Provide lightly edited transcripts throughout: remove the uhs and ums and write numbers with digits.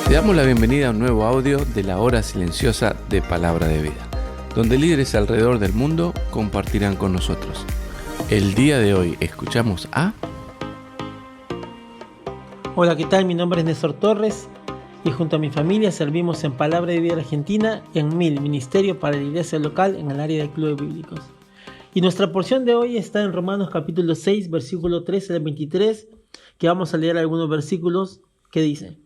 Te damos la bienvenida a un nuevo audio de la hora silenciosa de Palabra de Vida, donde líderes alrededor del mundo compartirán con nosotros. El día de hoy escuchamos a... Hola, ¿qué tal? Mi nombre es Néstor Torres y junto a mi familia servimos en Palabra de Vida Argentina y en MIL, Ministerio para la Iglesia Local en el área de clubes bíblicos. Y nuestra porción de hoy está en Romanos capítulo 6, versículo 13 al 23, que vamos a leer algunos versículos que dicen: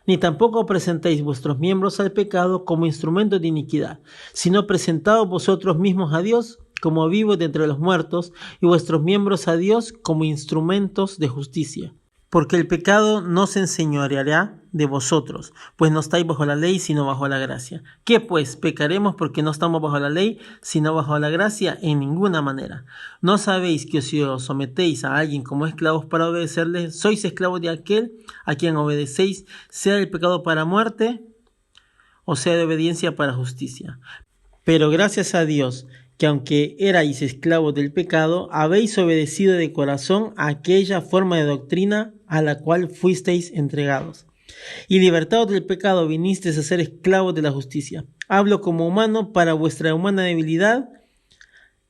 Ni tampoco presentéis vuestros miembros al pecado como instrumentos de iniquidad, sino presentaos vosotros mismos a Dios como vivos de entre los muertos, y vuestros miembros a Dios como instrumentos de justicia. Porque el pecado no se enseñoreará de vosotros, pues no estáis bajo la ley, sino bajo la gracia. ¿Qué pues? ¿Pecaremos porque no estamos bajo la ley, sino bajo la gracia? En ninguna manera. ¿No sabéis que si os sometéis a alguien como esclavos para obedecerle, sois esclavos de aquel a quien obedecéis, sea el pecado para muerte, o sea de obediencia para justicia? Pero gracias a Dios, que aunque erais esclavos del pecado, habéis obedecido de corazón a aquella forma de doctrina a la cual fuisteis entregados. Y libertados del pecado vinisteis a ser esclavos de la justicia. Hablo como humano para vuestra humana debilidad,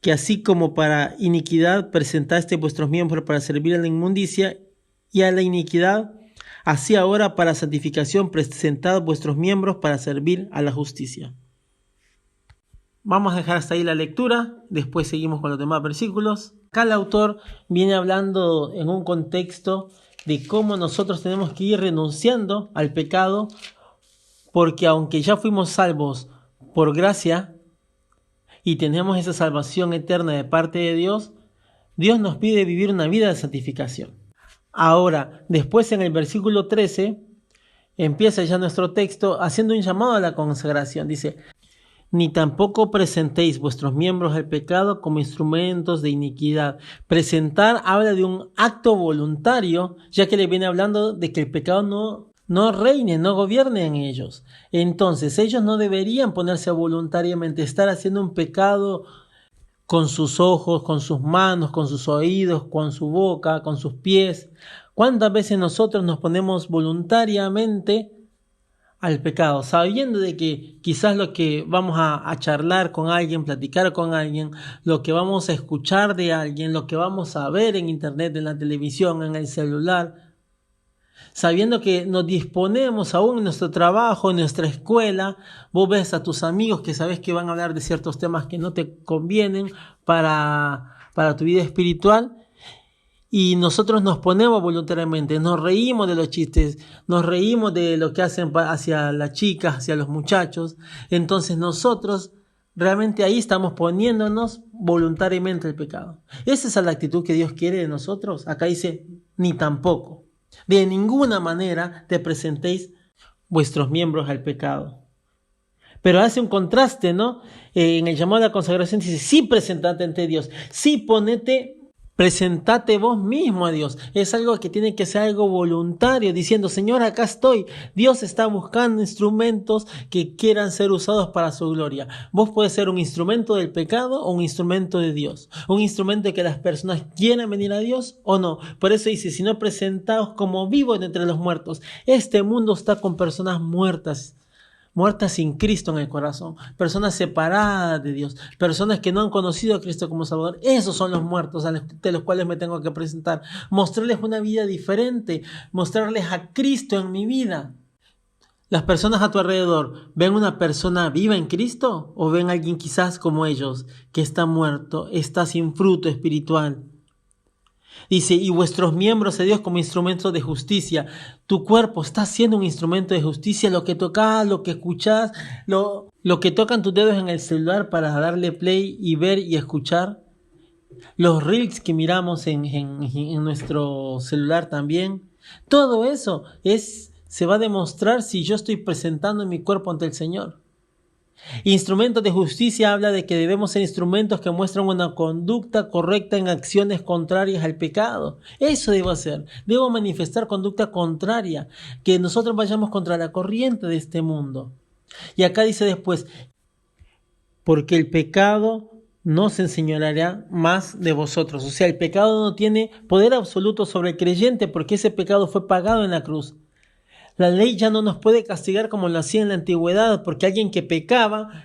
que así como para iniquidad presentaste vuestros miembros para servir a la inmundicia y a la iniquidad, así ahora para santificación presentad vuestros miembros para servir a la justicia. Vamos a dejar hasta ahí la lectura, después seguimos con los demás versículos. Acá el autor viene hablando en un contexto de cómo nosotros tenemos que ir renunciando al pecado, porque aunque ya fuimos salvos por gracia y tenemos esa salvación eterna de parte de Dios, Dios nos pide vivir una vida de santificación. Ahora, después en el versículo 13, empieza ya nuestro texto haciendo un llamado a la consagración. Dice: Ni tampoco presentéis vuestros miembros al pecado como instrumentos de iniquidad. Presentar habla de un acto voluntario, ya que le viene hablando de que el pecado no reine, no gobierne en ellos. Entonces, ellos no deberían ponerse voluntariamente, estar haciendo un pecado con sus ojos, con sus manos, con sus oídos, con su boca, con sus pies. ¿Cuántas veces nosotros nos ponemos voluntariamente al pecado, sabiendo de que quizás lo que vamos a charlar con alguien, platicar con alguien, lo que vamos a escuchar de alguien, lo que vamos a ver en internet, en la televisión, en el celular, sabiendo que nos disponemos aún en nuestro trabajo, en nuestra escuela, vos ves a tus amigos que sabes que van a hablar de ciertos temas que no te convienen para tu vida espiritual, y nosotros nos ponemos voluntariamente, nos reímos de los chistes, nos reímos de lo que hacen hacia las chicas, hacia los muchachos. Entonces nosotros realmente ahí estamos poniéndonos voluntariamente el pecado. Esa es la actitud que Dios quiere de nosotros. Acá dice: ni tampoco. De ninguna manera te presentéis vuestros miembros al pecado. Pero hace un contraste, ¿no? En el llamado a la consagración dice: sí, presentate ante Dios, sí, presentate vos mismo a Dios. Es algo que tiene que ser algo voluntario, diciendo: Señor, acá estoy. Dios está buscando instrumentos que quieran ser usados para su gloria. Vos podés ser un instrumento del pecado o un instrumento de Dios. Un instrumento que las personas quieran venir a Dios o no. Por eso dice: si no, presentaos como vivos de entre los muertos. Este mundo está con personas muertas sin Cristo en el corazón, personas separadas de Dios, personas que no han conocido a Cristo como Salvador. Esos son los muertos de los cuales me tengo que presentar, mostrarles una vida diferente, mostrarles a Cristo en mi vida. ¿Las personas a tu alrededor ven una persona viva en Cristo o ven a alguien quizás como ellos, que está muerto, está sin fruto espiritual? Dice: y vuestros miembros a Dios como instrumentos de justicia. Tu cuerpo está siendo un instrumento de justicia. Lo que tocas, lo que escuchas, lo que tocan tus dedos en el celular para darle play y ver y escuchar. Los reels que miramos en nuestro celular también. Todo eso se va a demostrar si yo estoy presentando mi cuerpo ante el Señor. Instrumentos de justicia habla de que debemos ser instrumentos que muestran una conducta correcta en acciones contrarias al pecado. Eso debo hacer. Debo manifestar conducta contraria, que nosotros vayamos contra la corriente de este mundo. Y acá dice después: porque el pecado no se enseñoreará más de vosotros. O sea, el pecado no tiene poder absoluto sobre el creyente, porque ese pecado fue pagado en la cruz. La ley ya no nos puede castigar como lo hacía en la antigüedad, porque alguien que pecaba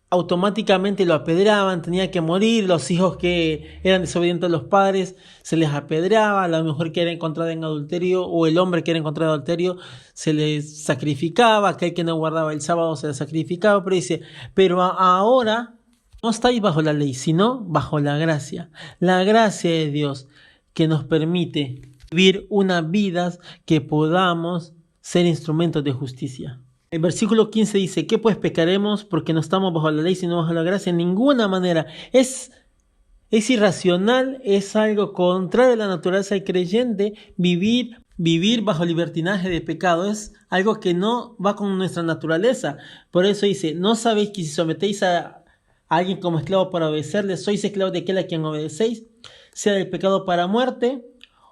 automáticamente lo apedreaban, tenía que morir. Los hijos que eran desobedientes a los padres se les apedreaba, la mujer que era encontrada en adulterio o el hombre que era encontrado en adulterio se les sacrificaba, aquel que no guardaba el sábado se le sacrificaba. Pero dice, pero ahora no estáis bajo la ley, sino bajo la gracia de Dios, que nos permite vivir una vida que podamos ser instrumentos de justicia. El versículo 15 dice, ¿qué pues pecaremos porque no estamos bajo la ley sino bajo la gracia? En ninguna manera. Es irracional, es algo contrario a la naturaleza del creyente vivir bajo libertinaje de pecado. Es algo que no va con nuestra naturaleza. Por eso dice, ¿no sabéis que si sometéis a alguien como esclavo para obedecerle, sois esclavos de aquel a quien obedecéis? Sea del pecado para muerte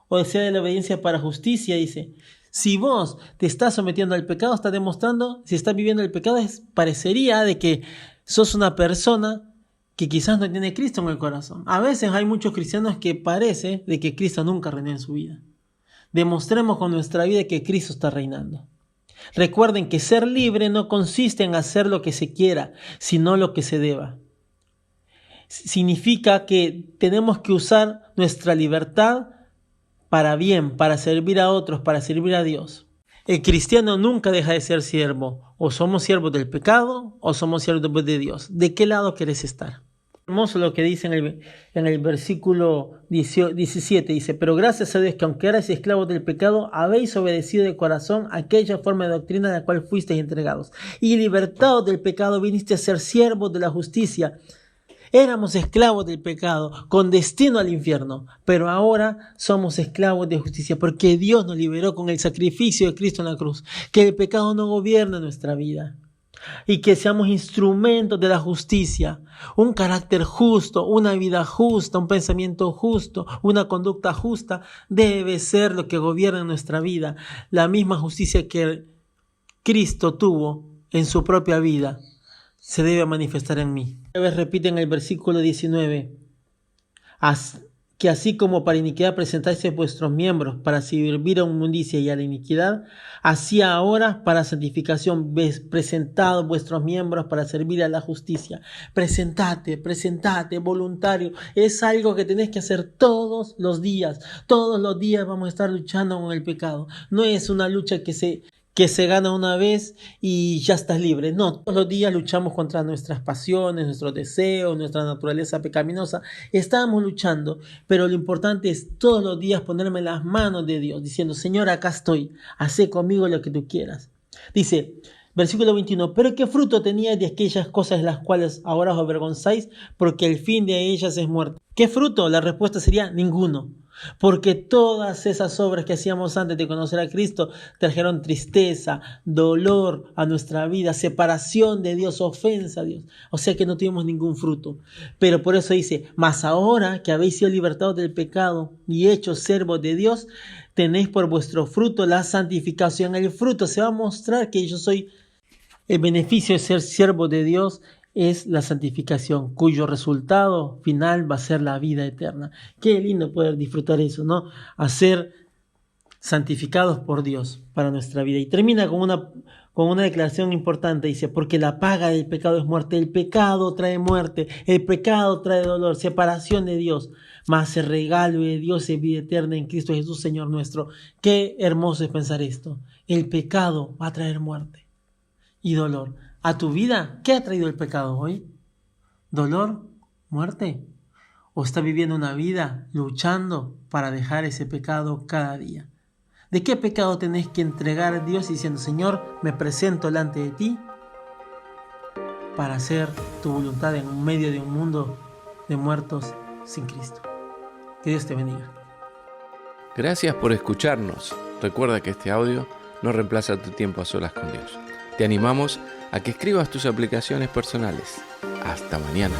o sea de la obediencia para justicia, dice. Si vos te estás sometiendo al pecado, estás demostrando, si estás viviendo el pecado, parecería de que sos una persona que quizás no tiene Cristo en el corazón. A veces hay muchos cristianos que parece de que Cristo nunca reinó en su vida. Demostremos con nuestra vida que Cristo está reinando. Recuerden que ser libre no consiste en hacer lo que se quiera, sino lo que se deba. Significa que tenemos que usar nuestra libertad para bien, para servir a otros, para servir a Dios. El cristiano nunca deja de ser siervo. O somos siervos del pecado o somos siervos de Dios. ¿De qué lado querés estar? Hermoso lo que dice en el versículo 17. Dice, pero gracias a Dios que aunque erais esclavos del pecado, habéis obedecido de corazón aquella forma de doctrina a la cual fuisteis entregados. Y libertados del pecado viniste a ser siervos de la justicia. Éramos esclavos del pecado, con destino al infierno, pero ahora somos esclavos de justicia, porque Dios nos liberó con el sacrificio de Cristo en la cruz. Que el pecado no gobierne nuestra vida y que seamos instrumentos de la justicia, un carácter justo, una vida justa, un pensamiento justo, una conducta justa, debe ser lo que gobierna nuestra vida. La misma justicia que Cristo tuvo en su propia vida se debe manifestar en mí. Otra vez repite en el versículo 19, que así como para iniquidad presentáis vuestros miembros para servir a inmundicia y a la iniquidad, así ahora para santificación presentad vuestros miembros para servir a la justicia. Presentate, voluntario. Es algo que tenés que hacer todos los días. Todos los días vamos a estar luchando con el pecado. No es una lucha que se gana una vez y ya estás libre. No, todos los días luchamos contra nuestras pasiones, nuestros deseos, nuestra naturaleza pecaminosa. Estamos luchando, pero lo importante es todos los días ponerme en las manos de Dios, diciendo, Señor, acá estoy, haz conmigo lo que tú quieras. Dice, versículo 21, pero ¿qué fruto teníais de aquellas cosas de las cuales ahora os avergonzáis? Porque el fin de ellas es muerte. ¿Qué fruto? La respuesta sería ninguno. Porque todas esas obras que hacíamos antes de conocer a Cristo trajeron tristeza, dolor a nuestra vida, separación de Dios, ofensa a Dios. O sea que no tuvimos ningún fruto. Pero por eso dice, mas ahora que habéis sido libertados del pecado y hechos siervos de Dios, tenéis por vuestro fruto la santificación. El fruto se va a mostrar que yo soy el beneficio de ser siervo de Dios. Es la santificación, cuyo resultado final va a ser la vida eterna. Qué lindo poder disfrutar eso, ¿no? A ser santificados por Dios para nuestra vida. Y termina con una declaración importante. Dice, porque la paga del pecado es muerte. El pecado trae muerte, el pecado trae dolor, separación de Dios. Mas el regalo de Dios es vida eterna en Cristo Jesús, Señor nuestro. Qué hermoso es pensar esto. El pecado va a traer muerte y dolor. ¿A tu vida qué ha traído el pecado hoy? ¿Dolor? ¿Muerte? ¿O estás viviendo una vida luchando para dejar ese pecado cada día? ¿De qué pecado tenés que entregar a Dios diciendo, Señor, me presento delante de ti para hacer tu voluntad en medio de un mundo de muertos sin Cristo? Que Dios te bendiga. Gracias por escucharnos. Recuerda que este audio no reemplaza tu tiempo a solas con Dios. Te animamos a que escribas tus aplicaciones personales. Hasta mañana.